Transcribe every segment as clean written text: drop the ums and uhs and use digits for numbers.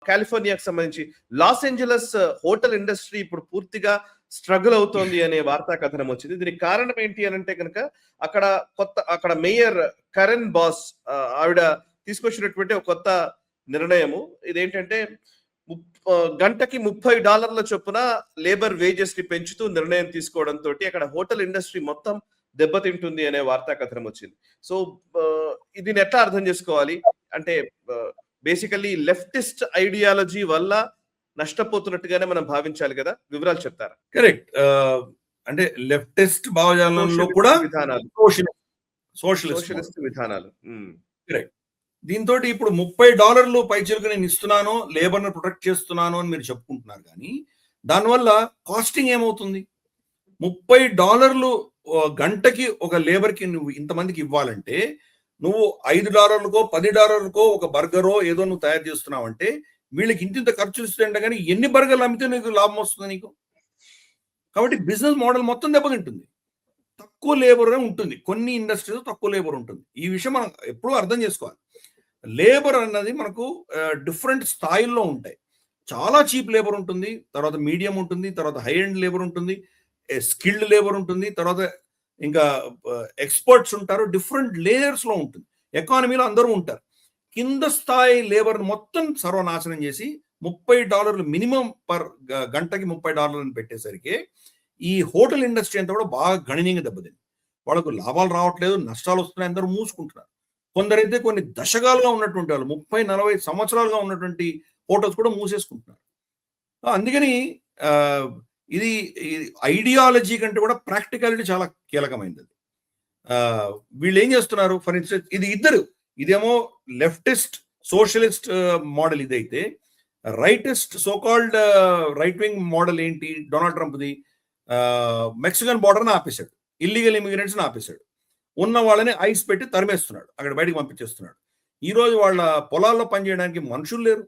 కాలిఫోర్నియాకి సంబంధించి Los Angeles hotel industry ఇప్పుడు పూర్తిగా స్ట్రగుల్ అవుతోంది అనే వార్తా కథనం వచ్చింది. దీనికి కారణం ఏంటి అని అంటే కనుక అక్కడ మేయర్ కరెన్ బాస్ ఆవిడ తీసుకొచ్చినటువంటి ఒక కొత్త నిర్ణయము. ఇదేంటంటే గంటకి $30 చొప్పున లేబర్ వేజెస్ ని పెంచుతూ నిర్ణయం తీసుకోవడంతో అక్కడ హోటల్ ఇండస్ట్రీ మొత్తం దెబ్బతింటుంది అనే వార్తా కథనం వచ్చింది. సో దీన్ని ఎట్లా అర్థం చేసుకోవాలి అంటే బేసికల్లీ లెఫ్టిస్ట్ ఐడియాలజీ వల్ల నష్టపోతున్నట్టుగానే మనం భావించాలి కదా, వివరాలు చెప్తారా? కరెక్ట్. అంటే లెఫ్టిస్ట్ భావజాలంలో కూడా విధానాలు, సోషలిస్ట్ విధానాలు. కరెక్ట్. దీంతో ఇప్పుడు $30 పైచిలుకు నేను ఇస్తున్నాను, లేబర్ ని ప్రొటెక్ట్ చేస్తున్నాను అని మీరు చెప్పుకుంటున్నారు. కానీ దానివల్ల కాస్టింగ్ ఏమవుతుంది? $30 గంటకి ఒక లేబర్ కి నువ్వు ఇంతమందికి ఇవ్వాలంటే నువ్వు $5కో $10కో ఒక బర్గరో ఏదో నువ్వు తయారు చేస్తున్నావు అంటే వీళ్ళకి ఇంత ఖర్చు ఇస్తుంటే కానీ ఎన్ని బర్గర్లు అమ్మితే నీకు లాభం వస్తుంది నీకు? కాబట్టి బిజినెస్ మోడల్ మొత్తం దెబ్బతింటుంది. తక్కువ లేబర్ ఉంటుంది, కొన్ని ఇండస్ట్రీస్ తక్కువ లేబర్ ఉంటుంది. ఈ విషయం మనం ఎప్పుడూ అర్థం చేసుకోవాలి. లేబర్ అన్నది మనకు డిఫరెంట్ స్థాయిల్లో ఉంటాయి. చాలా చీప్ లేబర్ ఉంటుంది, తర్వాత మీడియం ఉంటుంది, తర్వాత హై ఎండ్ లేబర్ ఉంటుంది, స్కిల్డ్ లేబర్ ఉంటుంది, తర్వాత ఇంకా ఎక్స్పర్ట్స్ ఉంటారు. డిఫరెంట్ లేయర్స్ లో ఉంటుంది. ఎకానమీలో అందరూ ఉంటారు. కింద స్థాయి లేబర్ మొత్తం సర్వనాశనం చేసి $30 మినిమం పర్ గంటకి $30 పెట్టేసరికి ఈ హోటల్ ఇండస్ట్రీ అంతా కూడా బాగా గణనీయంగా దెబ్బతింది. వాళ్ళకు లాభాలు రావట్లేదు, నష్టాలు వస్తున్నాయి, అందరూ మూసుకుంటున్నారు. కొందరైతే కొన్ని దశకాలుగా ఉన్నటువంటి వాళ్ళు 30-40 సంవత్సరాలుగా ఉన్నటువంటి హోటల్స్ కూడా మూసేసుకుంటున్నారు. అందుకని ఇది ఐడియాలజీ కంటే కూడా ప్రాక్టికాలిటీ చాలా కీలకమైనది. వీళ్ళు ఏం చేస్తున్నారు? ఫర్ ఇన్స్టెన్స్ ఇదేమో లెఫ్టిస్ట్ సోషలిస్ట్ మోడల్ ఇదైతే, rightist so called right wing model ఏంటి? డొనాల్డ్ ట్రంప్ది మెక్సికన్ బార్డర్ని ఆపేశాడు, ఇల్లీగల్ ఇమిగ్రెంట్స్ని ఆపేశాడు, ఉన్న వాళ్ళని ఐస్ పెట్టి తరిమేస్తున్నాడు, అక్కడ బయటకు పంపించేస్తున్నాడు. ఈరోజు వాళ్ళ పొలాల్లో పనిచేయడానికి మనుషులు లేరు.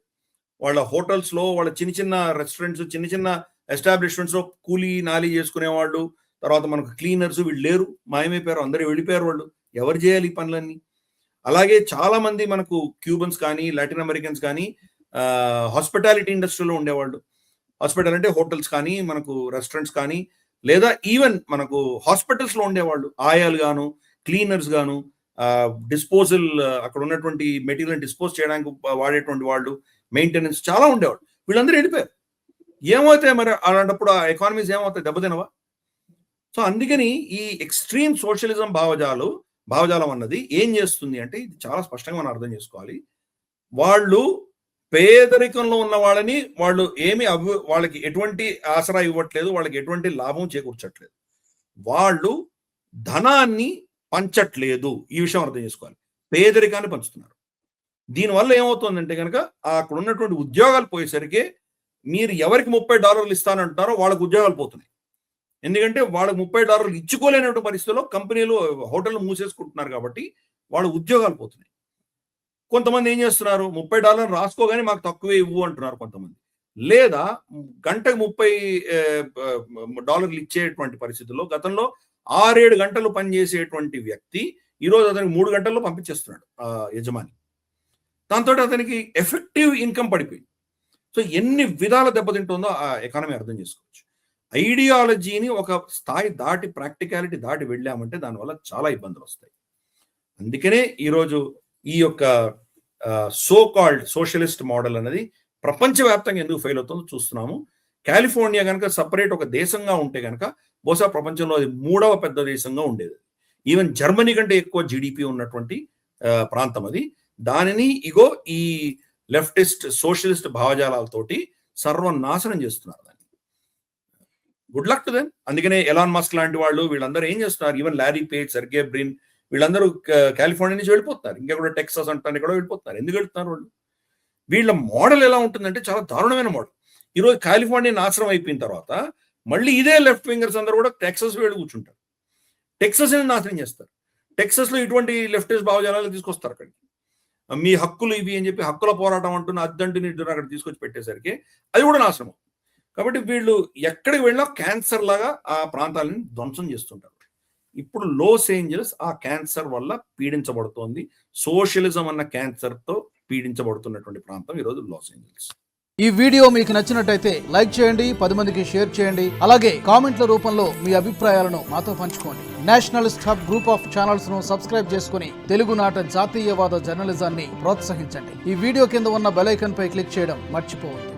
వాళ్ళ హోటల్స్లో, వాళ్ళ చిన్న చిన్న రెస్టారెంట్స్, చిన్న చిన్న ఎస్టాబ్లిష్మెంట్స్ లో కూలీ నాలి చేసుకునే వాళ్ళు, తర్వాత మనకు క్లీనర్స్ వీళ్ళు లేరు, మాయమైపోయారు, అందరూ వెళ్ళిపోయారు. వాళ్ళు ఎవరు చేయాలి ఈ పనులన్నీ? అలాగే చాలా మంది మనకు క్యూబన్స్ కానీ లాటిన్ అమెరికన్స్ కానీ హాస్పిటాలిటీ ఇండస్ట్రీలో ఉండేవాళ్ళు. హాస్పిటల్ అంటే హోటల్స్ కానీ మనకు రెస్టారెంట్స్ కానీ, లేదా ఈవెన్ మనకు హాస్పిటల్స్ లో ఉండేవాళ్ళు, ఆయాలు గాను, క్లీనర్స్ గాను, డిస్పోజల్ అక్కడ ఉన్నటువంటి మెటీరియల్ డిస్పోజ్ చేయడానికి వాడేటువంటి వాళ్ళు, మెయింటెనెన్స్ చాలా ఉండేవాళ్ళు. వీళ్ళందరూ వెళ్ళిపోయారు. ఏమవుతాయి మరి అలాంటప్పుడు? ఆ ఎకానమీస్ ఏమవుతాయి? దెబ్బతినవా? సో అందుకని ఈ ఎక్స్ట్రీమ్ సోషలిజం భావజాలం అన్నది ఏం చేస్తుంది అంటే, ఇది చాలా స్పష్టంగా మనం అర్థం చేసుకోవాలి. వాళ్ళు పేదరికంలో ఉన్న వాళ్ళని వాళ్ళకి ఎటువంటి ఆసరా ఇవ్వట్లేదు, వాళ్ళకి ఎటువంటి లాభం చేకూర్చట్లేదు, వాళ్ళు ధనాన్ని పంచట్లేదు. ఈ విషయం అర్థం చేసుకోవాలి. పేదరికాన్ని పంచుతున్నారు. దీనివల్ల ఏమవుతుందంటే కనుక అక్కడ ఉన్నటువంటి ఉద్యోగాలు పోయేసరికి మీరు ఎవరికి $30 ఇస్తానంటున్నారో వాళ్ళకు ఉద్యోగాలు పోతున్నాయి. ఎందుకంటే వాళ్ళకి $30 ఇచ్చుకోలేనటువంటి పరిస్థితుల్లో కంపెనీలు, హోటళ్ళు మూసేసుకుంటున్నారు కాబట్టి వాళ్ళ ఉద్యోగాలు పోతున్నాయి. కొంతమంది ఏం చేస్తున్నారు? $30 రాసుకోగానే మాకు తక్కువే ఇవ్వు అంటున్నారు కొంతమంది. లేదా గంటకు $30 ఇచ్చేటువంటి పరిస్థితుల్లో గతంలో 6-7 గంటలు పనిచేసేటువంటి వ్యక్తి ఈరోజు అతనికి 3 గంటల్లో పంపించేస్తున్నాడు యజమాని. దాంతో అతనికి ఎఫెక్టివ్ ఇన్కమ్ పడిపోయింది. సో ఎన్ని విధాల దెబ్బతింటుందో ఆ ఎకానమీ అర్థం చేసుకోవచ్చు. ఐడియాలజీని ఒక స్థాయి దాటి, ప్రాక్టికాలిటీ దాటి వెళ్ళామంటే దానివల్ల చాలా ఇబ్బందులు వస్తాయి. అందుకనే ఈరోజు ఈ యొక్క సో కాల్డ్ సోషలిస్ట్ మోడల్ అనేది ప్రపంచవ్యాప్తంగా ఎందుకు ఫెయిల్ అవుతుందో చూస్తున్నాము. కాలిఫోర్నియా కనుక సపరేట్ ఒక దేశంగా ఉంటే కనుక బహుశా ప్రపంచంలో అది 3వ పెద్ద దేశంగా ఉండేది. ఈవెన్ జర్మనీ కంటే ఎక్కువ జీడిపి ఉన్నటువంటి ప్రాంతం అది. దానిని ఈ లెఫ్టిస్ట్ సోషలిస్ట్ భావజాలాలతోటి సర్వనాశనం చేస్తున్నారు. దాన్ని గుడ్ లక్ టు దెమ్. అందుకనే ఎలాన్ మస్క్ లాంటి వాళ్ళు వీళ్ళందరూ ఏం చేస్తున్నారు? ఈవెన్ లారీ పేజ్, సెర్గే బ్రిన్ వీళ్ళందరూ కాలిఫోర్నియా నుంచి వెళ్ళిపోతున్నారు. ఇంకెక్కడ టెక్సాస్ అంటారు, ఇక్కడ వెళ్ళిపోతున్నారు. ఎందుకు వెళ్తున్నారు వాళ్ళు? వీళ్ళ మోడల్ ఎలా ఉంటుందంటే చాలా దారుణమైన మోడల్. ఈరోజు కాలిఫోర్నియా నాశనం అయిపోయిన తర్వాత మళ్ళీ ఇదే లెఫ్ట్ వింగర్స్ అందరూ కూడా టెక్సాస్ వెళ్ళి కూర్చుంటారు. టెక్సాస్ నాశనం చేస్తారు. టెక్సాస్ లో ఇటువంటి లెఫ్టిస్ట్ భావజాలాలు తీసుకొస్తారు. అక్కడికి మీ హక్కులు ఇవి అని చెప్పి హక్కుల పోరాటం అంటున్న అద్దంటిని అక్కడ తీసుకొచ్చి పెట్టేసరికి అది కూడా నాశనం. కాబట్టి వీళ్ళు ఎక్కడికి వెళ్ళినా క్యాన్సర్ లాగా ఆ ప్రాంతాలను ధ్వంసం చేస్తుంటారు. ఇప్పుడు లాస్ ఏంజలస్ ఆ క్యాన్సర్ వల్ల పీడించబడుతోంది. సోషలిజం అన్న క్యాన్సర్ తో పీడించబడుతున్నటువంటి ప్రాంతం ఈరోజు లాస్ ఏంజలస్. ఈ వీడియో మీకు నచ్చినట్టయితే లైక్ చేయండి, 10 మందికి షేర్ చేయండి. అలాగే కామెంట్ల రూపంలో మీ అభిప్రాయాలను మాతో పంచుకోండి. Nationalist hub group of channels ను సబ్స్క్రైబ్ చేసుకుని తెలుగునాట జాతీయవాద జర్నలిజాన్ని ప్రోత్సహించండి. ఈ వీడియో కింద ఉన్న బెల్ ఐకాన్ పై క్లిక్ చేయడం మర్చిపోవద్దు.